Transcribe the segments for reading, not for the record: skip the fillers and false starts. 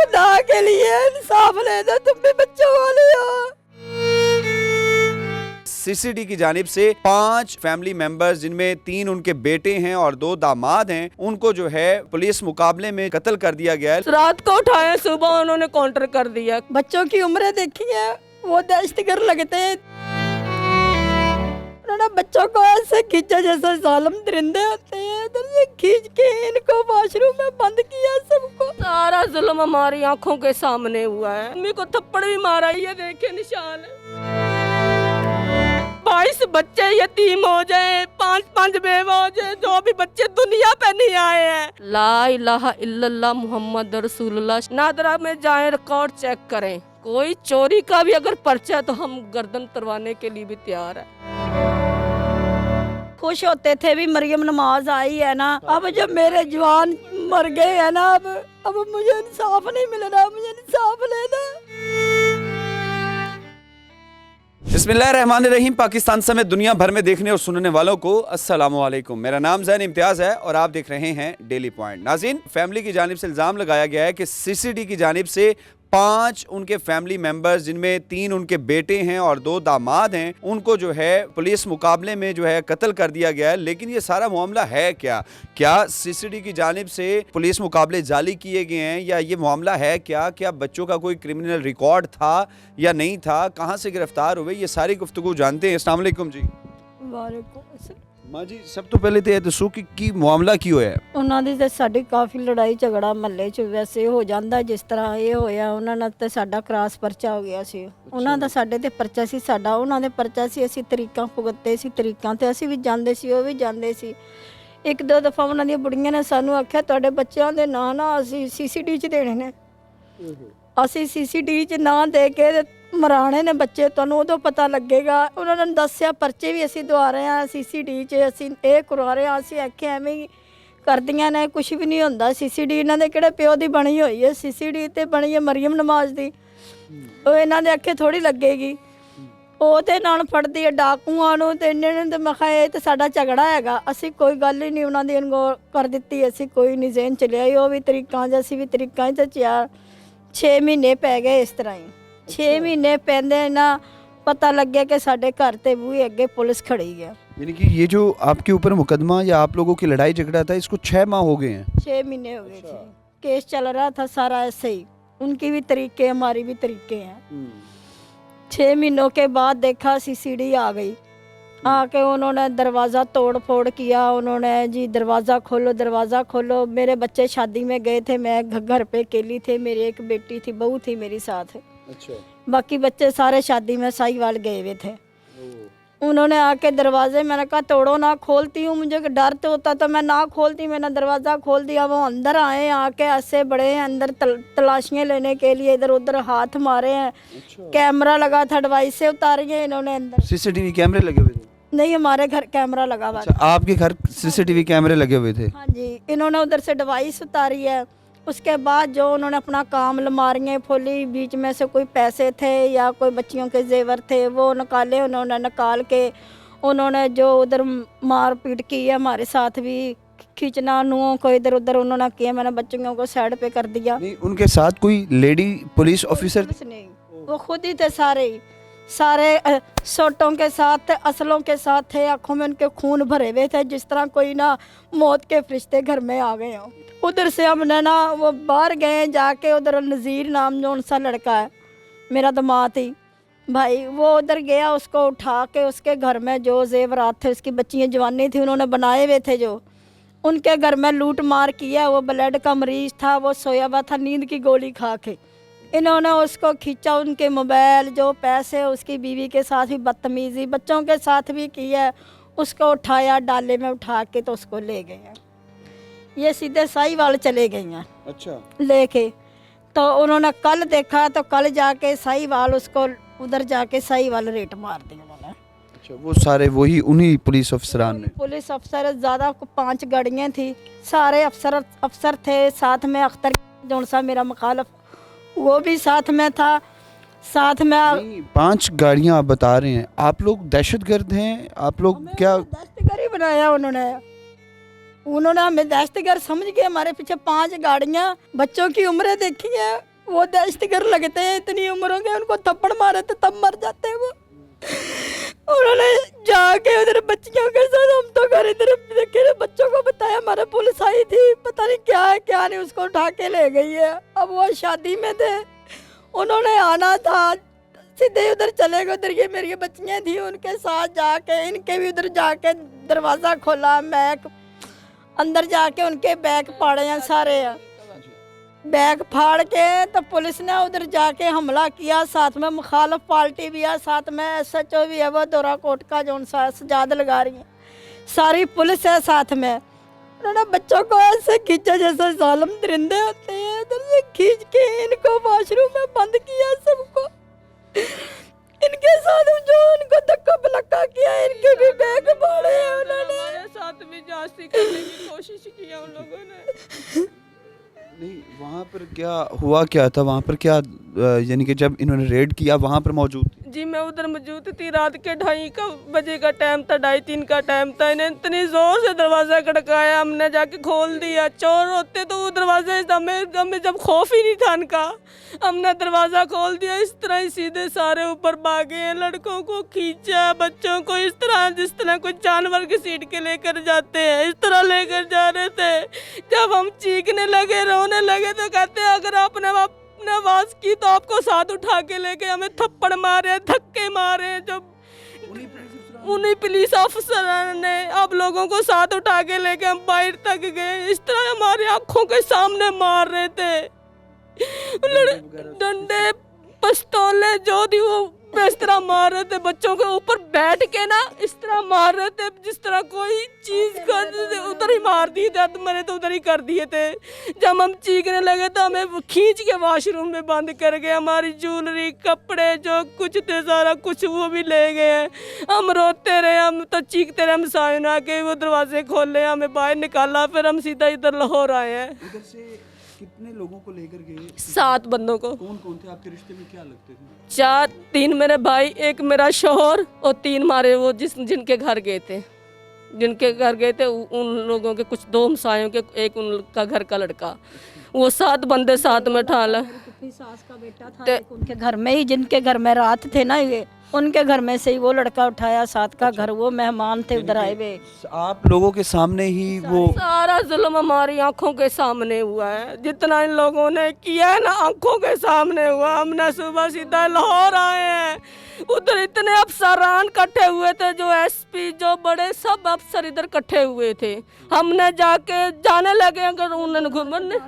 खुदा के लिए इंसाफ ले दो, तुम भी बच्चों वाले हो। सीसीडी की जानिब से 5 फैमिली मेंबर्स जिनमें 3 उनके बेटे हैं और 2 दामाद हैं, उनको जो है पुलिस मुकाबले में कत्ल कर दिया गया है। रात को उठाया, सुबह उन्होंने काउंटर कर दिया। बच्चों की उम्रें देखी है, वो दहशतगर्द लगते हैं। उन्होंने बच्चों को ऐसे खींचा जैसे जालिम दरिंदे होते हैं, इधर से खींच के इनको वॉशरूम में बंद किया। सबको सारा जुल्म हमारी आंखों के सामने हुआ है। मम्मी को थप्पड़ भी मारा, ये देखे निशान है। 22 बच्चे यतीम हो जाए, 5 बेवा हो जाए, जो भी बच्चे दुनिया पे नहीं आए हैं। ला इलाहा इल्लल्लाह मुहम्मद रसूलुल्लाह। नादरा में जाएं, रिकॉर्ड चेक करें, कोई चोरी का भी अगर पर्चा है तो हम गर्दन उतरवाने के लिए भी तैयार है। खुश होते थे भी मरियम नमाज आई है ना, अब जब मेरे जवान मर गए हैं ना, अब मुझे इंसाफ नहीं मिल रहा, मुझे इंसाफ लेना। बिस्मिल्लाहिर्रहमानिर्रहीम। पाकिस्तान समेत दुनिया भर में देखने और सुनने वालों को अस्सलाम वालेकुम। मेरा नाम ज़ैन इम्तियाज़ है और आप देख रहे हैं डेली पॉइंट। नाज़रीन, फैमिली की जानिब से इल्ज़ाम लगाया गया है कि सीसीडी की जानिब से 5 उनके फैमिली मेंबर्स जिनमें 3 उनके बेटे हैं और 2 दामाद हैं, उनको जो है पुलिस मुकाबले में जो है कत्ल कर दिया गया है। लेकिन ये सारा मामला है क्या सीसीडी की जानिब से पुलिस मुकाबले जाली किए गए हैं या ये मामला है क्या बच्चों का कोई क्रिमिनल रिकॉर्ड था या नहीं था, कहाँ से गिरफ्तार हुए, ये सारी गुफ्तगू जानते हैं। अस्सलाम वालेकुम जी। वालेकुम अस्सलाम। माँ जी, सब तो पहले तो ये दसो कि की मामला की होया है। ਉਹਨਾਂ ਦੀ ਤੇ ਸਾਡੀ ਕਾਫੀ ਲੜਾਈ ਝਗੜਾ ਮਹੱਲੇ 'ਚ ਵੈਸੇ ਹੋ ਜਾਂਦਾ, ਜਿਸ ਤਰ੍ਹਾਂ ਇਹ ਹੋਇਆ ਉਹਨਾਂ ਨਾਲ ਤੇ ਸਾਡਾ ਕ੍ਰਾਸ ਪਰਚਾ ਹੋ ਗਿਆ ਸੀ। ਉਹਨਾਂ ਦਾ ਸਾਡੇ ਤੇ ਪਰਚਾ ਸੀ, ਸਾਡਾ ਉਹਨਾਂ ਦੇ ਪਰਚਾ ਸੀ। ਅਸੀਂ ਤਰੀਕਾਂ ਭੁਗਤੇ ਸੀ, ਤਰੀਕਾਂ ਤੇ ਅਸੀਂ ਵੀ ਜਾਂਦੇ ਸੀ, ਉਹ ਵੀ ਜਾਂਦੇ ਸੀ। ਇੱਕ ਦੋ ਦਫਾ ਉਹਨਾਂ ਦੀਆਂ ਬੁੜੀਆਂ ਨੇ ਸਾਨੂੰ ਆਖਿਆ ਤੁਹਾਡੇ ਬੱਚਿਆਂ ਦੇ ਨਾਂ ਨਾ ਅਸੀਂ ਸੀਸੀਟੀ 'ਚ ਦੇਣੇ ਨੇ। ਅਸੀਂ ਸੀਸੀਟੀ 'ਚ ਨਾਂ ਦੇ ਕੇ ਮਰਾਣੇ ਨੇ ਬੱਚੇ, ਤੁਹਾਨੂੰ ਉਦੋਂ ਪਤਾ ਲੱਗੇਗਾ। ਉਹਨਾਂ ਨੇ ਦੱਸਿਆ ਪਰਚੇ ਵੀ ਅਸੀਂ ਦਵਾ ਰਹੇ ਹਾਂ, ਸੀਸੀਟੀ 'ਚ ਅਸੀਂ ਇਹ ਕਰਵਾ ਰਹੇ ਹਾਂ। ਅਸੀਂ ਆਖਿਆ ਐਵੇਂ ਹੀ ਕਰਦੀਆਂ ਨੇ, ਕੁਛ ਵੀ ਨਹੀਂ ਹੁੰਦਾ। ਸੀਸੀਟੀ ਇਹਨਾਂ ਦੇ ਕਿਹੜੇ ਪਿਓ ਦੀ ਬਣੀ ਹੋਈ ਹੈ, ਸੀਸੀਟੀ ਤੇ ਬਣੀ ਹੈ ਮਰੀਮ ਨਮਾਜ਼ ਦੀ। ਉਹ ਇਹਨਾਂ ਦੇ ਅੱਖੇ ਥੋੜੀ ਲੱਗੇਗੀ। ਉਹ ਤੇ ਨਾਲ ਫੜਦੀ ਹੈ ਡਾਕੂਆਂ ਨੂੰ, ਤੇ ਇਹਨਾਂ ਨੇ ਤੇ ਮੈਂ ਕਿਹਾ ਇਹ ਤੇ ਸਾਡਾ ਝਗੜਾ ਹੈਗਾ। ਅਸੀਂ ਕੋਈ ਗੱਲ ਹੀ ਨਹੀਂ ਉਹਨਾਂ ਦੀ ਅਣਗੌਰ ਕਰ ਦਿੱਤੀ, ਅਸੀਂ ਕੋਈ ਨਹੀਂ ਜ਼ਹਿਨ ਚਲਿਆ। ਉਹ ਵੀ ਤਰੀਕਾਂ 'ਚ, ਅਸੀਂ ਵੀ ਤਰੀਕਾਂ 'ਚ। 6 ਮਹੀਨੇ ਪੈ ਗਏ ਇਸ ਤਰ੍ਹਾਂ ਹੀ। 6 महीने पहले ना पता लग गया कि साढ़े घर ते बूहे अगे पुलिस खड़ी है। यानी कि ये जो आपके ऊपर मुकदमा या आप लोगों की लड़ाई झगड़ा था, इसको 6 माह हो गए हैं। 6 महीने हो गए थे, केस चल रहा था सारा ऐसे ही। उनकी भी तरीके हमारी भी तरीके हैं। 6 महीनों के बाद देखा सीसीडी आ गई, आके उन्होंने दरवाज़ा तोड़ फोड़ किया। उन्होंने जी दरवाज़ा खोलो, दरवाज़ा खोलो। मेरे बच्चे शादी में गए थे, मैं घर पे अकेली थी, मेरी एक बेटी थी, बहू थी मेरी साथ। अच्छा। बाकी बच्चे सारे शादी में साहिवाल गए हुए थे। उन्होंने आके दरवाजे, मैंने कहा तोड़ो ना, खोलती हूँ, मुझे डर तो होता तो मैं ना खोलती। मैंने दरवाज़ा खोल दिया, वो अंदर आए, आके ऐसे बड़े हैं अंदर तलाशियाँ लेने के लिए, इधर उधर हाथ मारे हैं। अच्छा। कैमरा लगा था, डिवाइस से उतारी है इन्होंने अंदर। सीसीटीवी कैमरे लगे हुए थे? नहीं, हमारे घर कैमरा लगा हुआ था। आपके घर सीसीटीवी कैमरे लगे हुए थे? हाँ जी। इन्होंने उधर से डिवाइस उतारी है। उसके बाद जो उन्होंने अपना काम, अलमारियाँ खोली, बीच में से कोई पैसे थे या कोई बच्चियों के जेवर थे वो निकाले। उन्होंने निकाल के उन्होंने जो उधर मार पीट की है, हमारे साथ भी खींचना, नुओं को इधर उधर उन्होंने किया। मैंने बच्चियों को साइड पे कर दिया। नहीं, उनके साथ कोई लेडी पुलिस ऑफिसर? नहीं, वो खुद ही थे सारे सोटों के साथ थे, असलों के साथ थे। आँखों में उनके खून भरे हुए थे, जिस तरह कोई ना मौत के फरिश्ते घर में आ गए हों। उधर से हमने ना वो बाहर गए, जाके उधर नज़ीर नाम जो उनसा लड़का है मेरा दामाद ही भाई, वो उधर गया, उसको उठा के उसके घर में जो जेवरात थे, उसकी बच्चियाँ जवानी थी, उन्होंने बनाए हुए थे, जो उनके घर में लूट मार किया। वो ब्लड का मरीज़ था, वो सोया हुआ था नींद की गोली खा के। इन्होंने उसको खींचा, उनके मोबाइल, जो पैसे, उसकी बीवी के साथ भी बदतमीज़ी, बच्चों के साथ भी किया। उसको उठाया, डाले में उठा के तो उसको ले गए हैं। ये सीधे साहिवाल चले गई हैं। अच्छा। लेके तो उन्होंने कल देखा, तो कल जाके साहिवाल उसको उधर जाके साहिवाल रेट मार दी उन्होंने। अच्छा, वो सारे वही उन्हीं पुलिस अफसरान ने? पुलिस अफसर ज़्यादा 5 गाड़ियाँ थी, सारे अफसर थे। साथ में अख्तर जो सा मेरा मुखालफ, वो भी साथ में था। साथ में 5 गाड़ियाँ आप बता रहे हैं, आप लोग दहशतगर्द हैं? आप लोग क्या? दहशतगर्द ही बनाया उन्होंने हमें दहशतगर्द समझ के हमारे पीछे 5 गाड़ियाँ, बच्चों की उम्रें देखी है, वो दहशतगर्द लगते हैं, इतनी उम्र हो गई उनको थप्पड़ मारे तो तब मर जाते हैं वो। उन्होंने जाके उधर बच्चियों के साथ, हम तो घर इधर देखे, बच्चों को बताया, हमारे पुलिस आई थी, पता नहीं क्या है क्या नहीं, उसको उठा के ले गई है। अब वो शादी में थे, उन्होंने आना था, सीधे उधर चले गए। उधर ये मेरी बच्चियाँ थी, उनके साथ जाके, इनके भी उधर जाके दरवाज़ा खोला, मैं अंदर जाके उनके बैग फाड़े हैं सारे, बैग फाड़ के तो पुलिस ने उधर जाके हमला किया। साथ में मुखालफ पार्टी भी है, साथ में SHO भी है, वो दोरा कोट का जो उनसा सजाद लगा रही है, सारी पुलिस है साथ में। उन्होंने बच्चों को ऐसे खींचा जैसे जालिम दरिंदे होते हैं, उधर से खींच के इनको वॉशरूम में बंद किया सबको। इनके साथ जो उनको धक्का पलक्का किया, इनके भी बैग फाड़े हैं उन्होंने। हमारे साथ भी जांच करने की कोशिश की उन लोगों ने। नहीं, वहाँ पर क्या हुआ, क्या था वहाँ पर, क्या यानी कि जब इन्होंने रेड किया वहाँ पर मौजूद थी? जी मैं उधर मौजूद थी, रात के 2:30 बजे का टाइम था, 2:30-3 का टाइम था। इन्हें इतनी जोर से दरवाज़ा खड़काया, हमने जाके खोल दिया। चोर होते तो वो दरवाजे, हमें जब खौफ ही नहीं था इनका, हमने दरवाज़ा खोल दिया। इस तरह ही सीधे सारे ऊपर भागे हैं, लड़कों को खींचा, बच्चों को इस तरह जिस तरह कोई जानवर की सीट के लेकर जाते हैं, इस तरह लेकर जा रहे थे। जब हम चीखने लगे, रोने लगे, तो कहते हैं अगर आपने आवाज़ की तो आपको साथ उठा के लेके हमें थप्पड़ मारे, धक्के मारे। जब उन्हीं पुलिस अफसर ने अब लोगों को साथ उठा के लेके हम बाहर तक गए, इस तरह हमारी आंखों के सामने मार रहे थे। डंडे, पिस्तौलें जो थी वो इस तरह मार रहे थे, बच्चों के ऊपर बैठ के ना इस तरह मार रहे थे, जिस तरह कोई चीज कर उधर ही मार दिए थे, मैंने तो उधर ही कर दिए थे। जब हम चीखने लगे तो हमें खींच के वॉशरूम में बंद कर गए, हमारी ज्वेलरी, कपड़े जो कुछ थे सारा कुछ वो भी ले गए हैं। हम रोते रहे, हम तो चीखते रहे, हम साइन आके वो दरवाजे खोले, हमें बाहर निकाला, फिर हम सीधा इधर लाहौर आए हैं। इधर से कितने लोगों को लेकर गए? 7 बंदों को। कौन कौन थे आपके रिश्ते में, क्या लगते थे? 3 मेरे भाई, एक मेरा शौहर और 3 हमारे वो जिनके घर गए थे उन लोगों के कुछ 2 हमसायों के, एक उनका घर का लड़का, वो 7 बंदे साथ में ठाला। सास का बेटा था उनके घर में ही, जिनके घर में रात थे ना, ये उनके घर में से ही वो लड़का उठाया, साथ का घर, वो मेहमान थे उधर आए हुए। आप लोगों के सामने ही वो सारा जुल्म हमारी आंखों के सामने हुआ है, जितना इन लोगों ने किया है ना आंखों के सामने हुआ। हमने सुबह सीधा लाहौर आए हैं, उधर इतने अफसरान इकट्ठे हुए थे, जो SP जो बड़े सब अफसर इधर इकट्ठे हुए थे। हमने जाके जाने लगे, अगर उन्होंने घूमने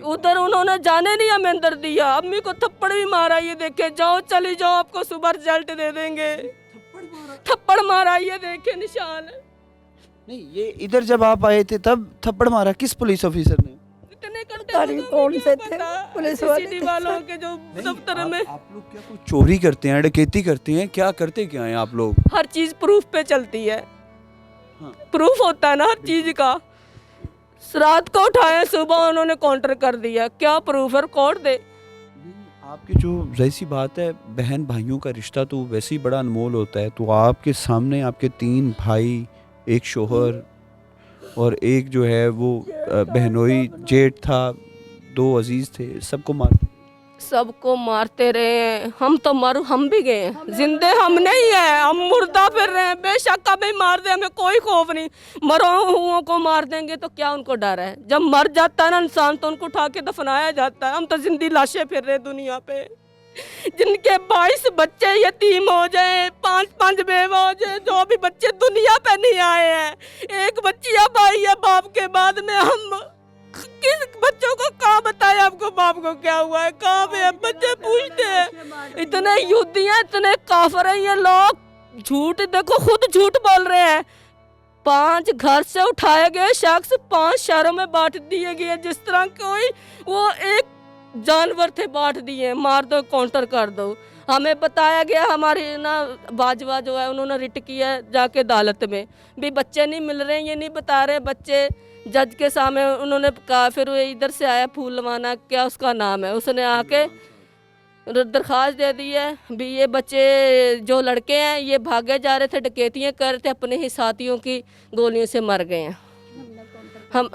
उधर उन्होंने जाने नहीं हमें अंदर दिया, अम्मी को थप्पड़ भी मारा, ये देखे जाओ चली जाओ आपको सुबह रिजल्ट दे देंगे। थप्पड़ मारा, ये देखे निशान। नहीं, ये इधर जब आप आए थे तब थप्पड़ मारा किस पुलिस ऑफिसर ने? इतने घंटे कौन से थे पुलिस वालों के जो दफ्तर में। आप लोग क्या कुछ चोरी करते हैं, डकैती करते हैं, क्या करते क्या हैं आप लोग? हर चीज प्रूफ पे चलती है। हाँ। प्रूफ होता है ना हर चीज का। रात को उठाया, सुबह उन्होंने काउंटर कर दिया, क्या प्रूफ है, रिकॉर्ड दे। आपकी जो जैसी बात है, बहन भाइयों का रिश्ता तो वैसे ही बड़ा अनमोल होता है, तो आपके सामने आपके 3 भाई, एक शोहर और एक जो है वो बहनोई जेठ था, 2 अजीज थे, सबको मारते रहे। हम भी गए हैं, जिंदे हम नहीं है, हम मुर्दा फिर रहे हैं। बेशक हमें मार दे, हमें कोई खौफ नहीं, मरो हुओं को मार देंगे तो क्या उनको डर है? जब मर जाता है ना इंसान तो उनको उठा के दफनाया जाता है। हम तो जिंदी लाशें फिर रहे दुनिया पे, जिनके 22 बच्चे यतीम हो जाए, 5-5 बेवा हो जाए, जो भी बच्चे दुनिया पे नहीं आए हैं, एक बच्ची अब आई है बाप के बाद में। हम किस बच्चों को कहाँ बताए आपको बाप को क्या हुआ है, कहाँ पे है? बच्चे पूछते हैं। इतने युद्धियाँ, इतने काफिर हैं ये लोग, झूठ देखो खुद झूठ बोल रहे हैं। 5 घर से उठाए गए शख्स 5 शहरों में बांट दिए गए, जिस तरह कोई वो एक जानवर थे, बांट दिए, मार दो काउंटर कर दो। हमें बताया गया, हमारी ना बाजवा जो है उन्होंने रिट किया जाके अदालत में भी, बच्चे नहीं मिल रहे, ये नहीं बता रहे बच्चे। जज के सामने उन्होंने कहा, फिर वो इधर से आया फूलवाना, क्या उसका नाम है, उसने आके दरख्वास्त दे दी है भी ये बच्चे जो लड़के हैं ये भागे जा रहे थे, डकैतियाँ कर रहे थे, अपने ही साथियों की गोलियों से मर गए हैं।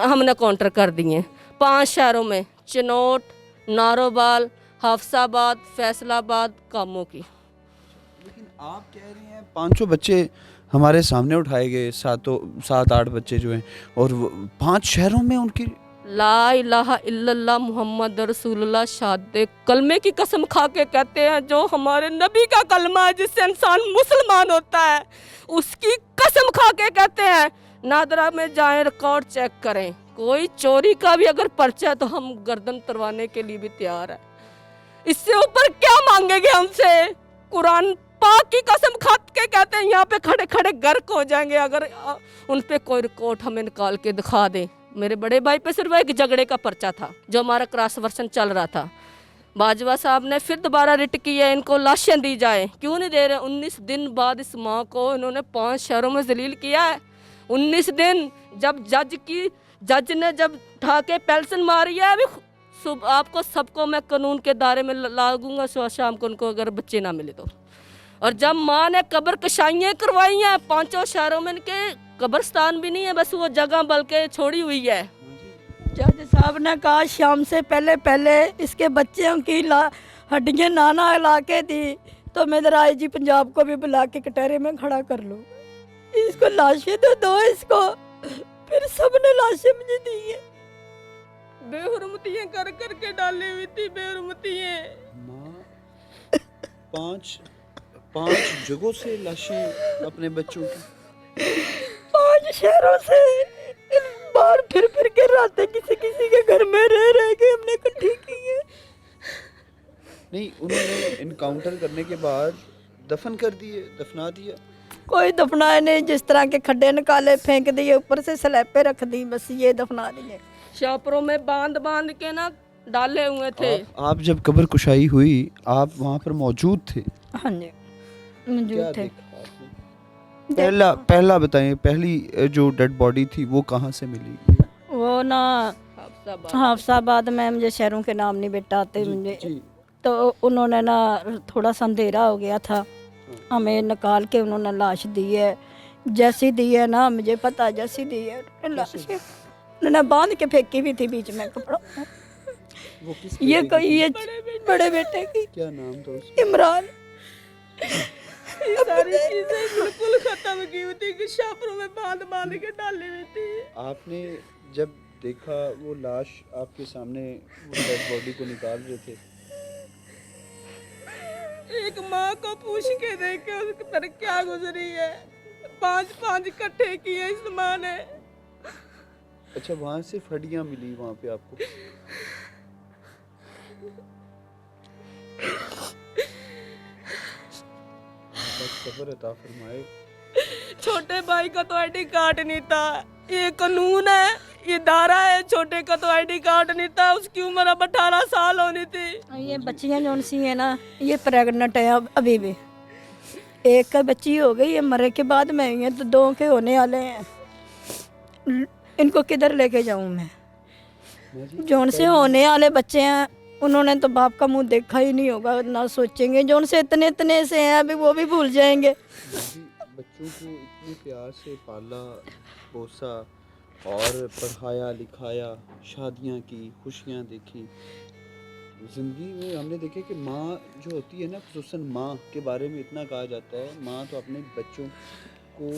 हमने काउंटर कर दिए 5 शहरों में, चिनोट, नारोवाल, हाफसाबाद, फैसलाबाद, कामों की। लेकिन आप कह रही हैं 500 बच्चे हमारे सामने उठाए गए, 7-8 बच्चे जो हैं, और 5 शहरों में उनकी ला इलाहा इल्लल्लाह मुहम्मद रसूलुल्लाह शहादत कलमे की कसम खा के कहते हैं, जो हमारे नबी का कलमा है जिससे इंसान मुसलमान होता है, उसकी कसम खा के कहते हैं। नादरा में जाएं, रिकॉर्ड चेक करें, कोई चोरी का भी अगर पर्चा है तो हम गर्दन उतरवाने के लिए भी तैयार है। इससे ऊपर क्या मांगेंगे हमसे? कुरान पाक की कसम खा के कहते हैं, यहाँ पे खड़े खड़े गर्क हो जाएंगे अगर उन पे कोई रिकॉर्ड हमें निकाल के दिखा दे। मेरे बड़े भाई पे सिर्फ एक झगड़े का पर्चा था जो हमारा क्रॉस वर्सन चल रहा था। बाजवा साहब ने फिर दोबारा रिट की है, इनको लाशें दी जाए। क्यों नहीं दे रहे? 19 दिन बाद इस माँ को इन्होंने 5 शहरों में जलील किया है। 19 दिन जब जज ने जब उठा के पेल्सन मारी है, अभी आपको सबको मैं कानून के दायरे में लागूंगा सुबह शाम को, उनको अगर बच्चे ना मिले तो। और जब माँ ने कब्र कशाइयाँ करवाई हैं 5 शहरों में, इनके कब्रस्तान भी नहीं है, बस वो जगह बल्कि छोड़ी हुई है। जज साहब ने कहा शाम से पहले पहले इसके बच्चों की हड्डियाँ नाना ला के दी, तो मैं इधर आई जी पंजाब को भी बुला के कटहरे में खड़ा कर लूँ, इसको लाशें तो दो इसको। फिर सबने लाशें मुझे दी है। बेहुरमतियाँ कर करके डाली हुई थी, बेहुरमतियाँ। माँ 5 जगहों से लाशें अपने बच्चों की, 5 शहरों से बाहर फिर के रातें किसी के घर में रह के हमने इकट्ठी की है। नहीं, उन्होंने इनकाउंटर करने के बाद दफन कर दिए, दफना दिया। कोई दफनाए नहीं, जिस तरह के खड्डे निकाले फेंक दिए, ऊपर से स्लैबे रख दी, बस ये दफना दिए। शापरों में बांध के ना डाले हुए थे। आप जब कब्र कुशाई हुई आप वहाँ पर मौजूद थे? हाँ जी मौजूद थे। पहला बताएं, पहली जो डेड बॉडी थी वो कहाँ से मिली? वो ना हाफसाबाद में, मुझे शहरों के नाम नहीं बेटा आते मुझे, तो उन्होंने ना थोड़ा सा अंधेरा हो गया था, हमें निकाल के उन्होंने लाश दी है। जैसी दी है ना, मुझे पता जैसी दी है लाश उन्होंने बांध के फेंकी हुई थी बीच में कपड़ा। वो ये बड़े बेटे की। क्या नाम था उसका? इमरान। ये सारी चीजें बिल्कुल खत्म की हुई थी कि शापरों में बांध के डाली हुई थी। आपने जब देखा वो लाश आपके सामने, वो डेड बॉडी को निकाल रहे थे, एक माँ को पूछ के देखे उसकी पर क्या गुजरी है। 5 इकट्ठे किए इस माँ ने। अच्छा, वहाँ से हड्डियाँ मिली वहाँ पे आपको? सब्र अता फरमाए। छोटे भाई का तो आईडी कार्ड नहीं था, ये कानून है, ये धारा है, छोटे का तो आईडी कार्ड नहीं था, उसकी उम्र अब 18 साल होनी थी। ये बच्चियाँ जो सी है ना, ये प्रेगनेंट है अभी भी। एक का बच्ची हो गई है, मरे के बाद में हुई है, तो 2 के होने वाले हैं। इनको किधर लेके जाऊँ मैं? जो से होने वाले बच्चे हैं उन्होंने तो बाप का मुंह देखा ही नहीं होगा, ना सोचेंगे। जो उनसे इतने से हैं अभी वो भी भूल जाएंगे। बच्चों को इतने प्यार से पाला पोसा और पढ़ाया लिखाया, शादियाँ की, खुशियाँ देखी। ज़िंदगी में हमने देखे कि माँ जो होती है ना, खुसूसन माँ के बारे में इतना कहा जाता है, माँ तो अपने बच्चों को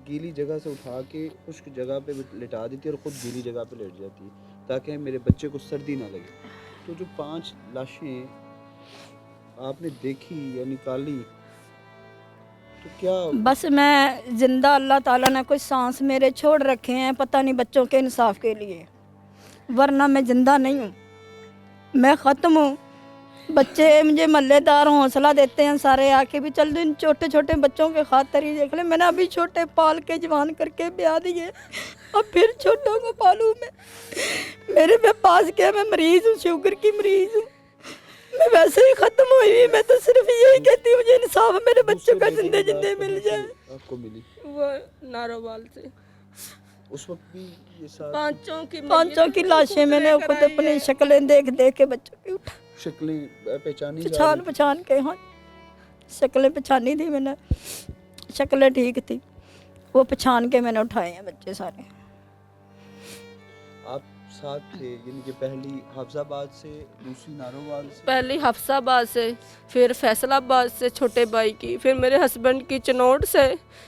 गीली जगह से उठा के खुश्क जगह पे लिटा देती है और ख़ुद गीली जगह पे लेट जाती है ताकि मेरे बच्चे को सर्दी ना लगे। तो जो 5 लाशें आपने देखी या निकाली, तो क्या बस मैं जिंदा, अल्लाह ताला ने कोई सांस मेरे छोड़ रखे हैं, पता नहीं बच्चों के इंसाफ के लिए, वरना मैं जिंदा नहीं हूँ, मैं ख़त्म हूँ। बच्चे मुझे मल्लेदार हौसला देते हैं सारे आके भी, चल इन छोटे छोटे बच्चों के खातिर ही देख ले। मैंने अभी छोटे पाल के जवान करके ब्याह दिए, अब फिर छोटों को पालूँ मैं। मेरे में पास क्या, मैं मरीज़ हूँ, शुगर की मरीज़ हूँ, मैं वैसे ही ख़त्म हुई। मैं तो सिर्फ यही कहती हूँ मुझे इंसाफ मेरे बच्चों का जिंदे मिल जाए। आपको मिली वो नारोवाल से उस वक्त भी ये साथ 5 की लाशें मैंने खुद अपनी शक्लें देख के बच्चों की उठा, शक्लें पहचानी पहचान के, हाँ शक्लें पहचानी थी मैंने, शक्लें ठीक थी, वो पहचान के मैंने उठाए हैं बच्चे सारे। आप साथ थे, यानी कि पहली हफ्साबाद से, दूसरी नारोवाल से? पहली हफ्साबाद से, फिर फैसलाबाद से छोटे भाई की, फिर मेरे हस्बैंड की चनौट से,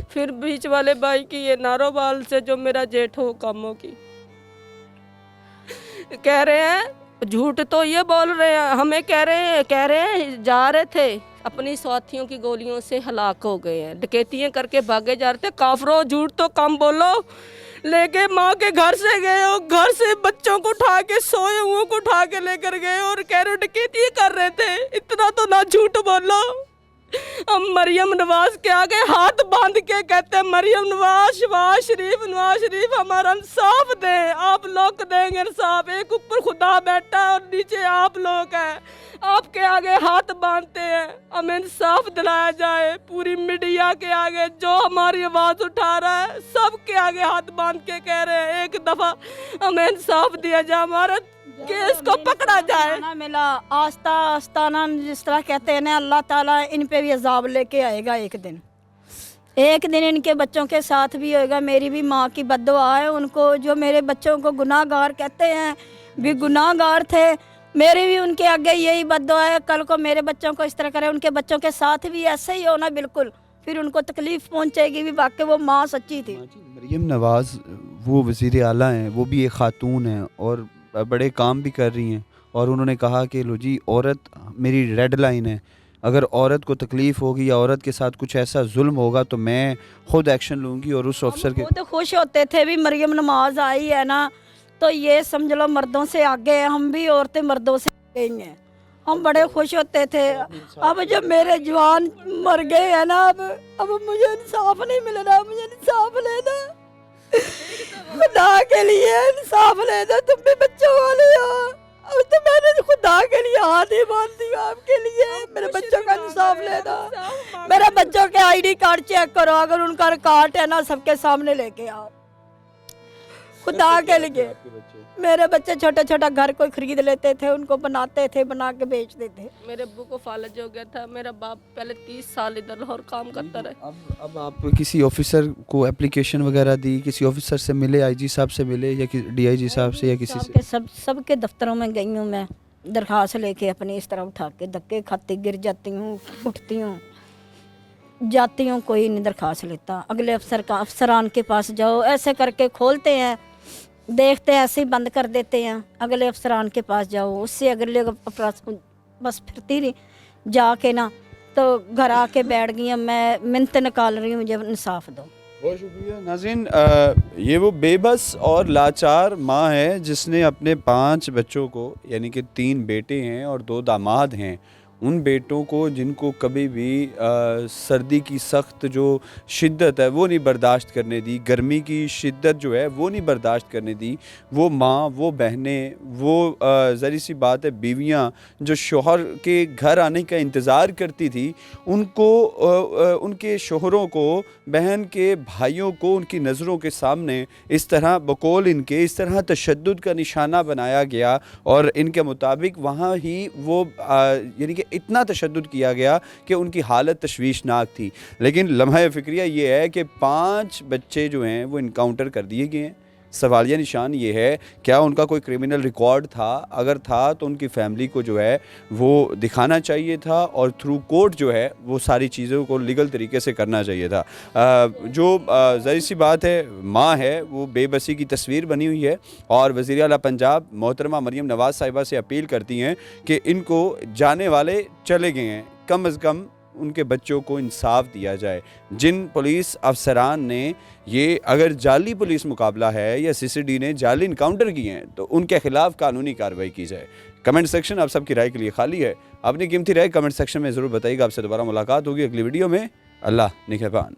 फिर बीच वाले भाई की ये नारोवाल से जो मेरा जेठ हो कामों की। कह रहे हैं झूठ तो ये बोल रहे हैं, हमें कह रहे हैं जा रहे थे अपनी साथियों की गोलियों से हलाक हो गए हैं, डकैतियां करके भागे जा रहे थे। काफरो झूठ तो कम बोलो, लेके माँ के घर से गए हो, घर से बच्चों को उठा के, सोए हुए को उठा के लेकर गए और कह रहे हो डकैती कर रहे थे। इतना तो ना झूठ बोलो। हम मरियम नवाज के आगे हाथ बांध के कहते हैं मरियम नवाज शरीफ हमारा इंसाफ दें। आप लोग देंगे इंसाफ, एक ऊपर खुदा बैठा है और नीचे आप लोग हैं, आपके आगे हाथ बांधते हैं हमें इंसाफ दिलाया जाए। पूरी मीडिया के आगे जो हमारी आवाज़ उठा रहा है सबके आगे हाथ बांध के कह रहे हैं एक दफ़ा हमें इंसाफ दिया जाए, हमारा केस को पकड़ा जाए। ना मिला आस्ता आस्ताना, जिस तरह कहते हैं ना, अल्लाह ताला इन पे भी अजाब लेके आएगा एक दिन इनके बच्चों के साथ भी होएगा। मेरी भी माँ की बद्दुआ है उनको, जो मेरे बच्चों को गुनाहगार कहते हैं, भी गुनाहगार थे। मेरी भी उनके आगे यही बद्दुआ है, कल को मेरे बच्चों को इस तरह करे, उनके बच्चों के साथ भी ऐसे ही होना बिल्कुल, फिर उनको तकलीफ पहुंचेगी भी। वाकई वो माँ सच्ची थी। मरियम नवाज वो वज़ीर आला हैं, वो भी एक खातून हैं और बड़े काम भी कर रही हैं, और उन्होंने कहा कि लो जी औरत मेरी रेड लाइन है, अगर औरत को तकलीफ़ होगी या औरत के साथ कुछ ऐसा जुल्म होगा तो मैं खुद एक्शन लूँगी। और उस अफसर के खुद खुश होते थे भी मरियम नमाज आई है ना, तो ये समझ लो मर्दों से आगे हैं, हम भी औरतें मर्दों से आगे ही हैं, हम बड़े खुश होते थे। अब जब मेरे जवान मर गए हैं ना, अब मुझे इंसाफ नहीं मिल रहा, मुझे इंसाफ लेना, खुदा के लिए इंसाफ लेना। तुम भी बच्चों वाले हो, अब तो मैंने खुदा के लिए हाथ ही बांध दिया आपके लिए, मेरे बच्चों का इंसाफ लेना। मेरे बच्चों के आईडी कार्ड चेक करो, अगर उनका रिकॉर्ड है ना सबके सामने लेके आओ, खुदा के लिए। मेरे बच्चे छोटा छोटा घर कोई खरीद लेते थे, उनको बनाते थे, बना के बेचते थे। मेरे अब्बू को फालज हो गया था, मेरा बाप पहले 30 साल इधर लाहौर काम करता रहा। अब आप किसी ऑफिसर को एप्लीकेशन वगैरह दी, किसी ऑफिसर से मिले, आईजी साहब से मिले या डीआईजी साहब से या किसी से? सबके दफ्तरों में गई हूँ मैं, दरख्वास्त लेके अपनी इस तरह उठा के धक्के खाती गिर जाती हूँ, उठती हूँ, जाती हूँ, कोई नहीं दरख्वास्त लेता। अगले अफसरान के पास जाओ, ऐसे करके खोलते हैं, देखते हैं, ऐसे ही बंद कर देते हैं। अगले अफसरान के पास जाओ, उससे अगले बस फिरती रही जाके ना, तो घर आके बैठ गई हूँ मैं, मिन्नत निकाल रही हूँ, मुझे इंसाफ दो। बहुत शुक्रिया नाज़रीन। ये वो बेबस और लाचार माँ है जिसने अपने 5 बच्चों को, यानी कि 3 बेटे हैं और 2 दामाद हैं, उन बेटों को जिनको कभी भी सर्दी की सख्त जो शिद्दत है वो नहीं बर्दाश्त करने दी, गर्मी की शिद्दत जो है वो नहीं बर्दाश्त करने दी। वो माँ, वो बहनें, वो ज़री सी बात है बीवियाँ जो शोहर के घर आने का इंतज़ार करती थी, उनको उनके शोहरों को, बहन के भाइयों को उनकी नज़रों के सामने इस तरह बकौल इनके इस तरह तशद्दुद का निशाना बनाया गया, और इनके मुताबिक वहाँ ही वो यानी कि इतना तशद्दुद किया गया कि उनकी हालत तशवीशनाक थी। लेकिन लम्हा फ़िक्रिया ये है कि 5 बच्चे जो हैं वो इनकाउंटर कर दिए गए हैं। सवालिया निशान ये है, क्या उनका कोई क्रिमिनल रिकॉर्ड था? अगर था तो उनकी फैमिली को जो है वो दिखाना चाहिए था, और थ्रू कोर्ट जो है वो सारी चीज़ों को लीगल तरीके से करना चाहिए था। जो ज़री सी बात है, माँ है वो बेबसी की तस्वीर बनी हुई है, और वज़ीर आला पंजाब मोहतरमा मरियम नवाज़ साहिबा से अपील करती हैं कि इनको जाने वाले चले गए हैं, कम अज़ कम उनके बच्चों को इंसाफ दिया जाए। जिन पुलिस अफसरान ने ये, अगर जाली पुलिस मुकाबला है या सीसीडी ने जाली इनकाउंटर किए हैं, तो उनके खिलाफ कानूनी कार्रवाई की जाए। कमेंट सेक्शन आप सबकी राय के लिए खाली है। अपनी कीमती राय कमेंट सेक्शन में ज़रूर बताइएगा। आपसे दोबारा मुलाकात होगी अगली वीडियो में। अल्लाह निगहबान।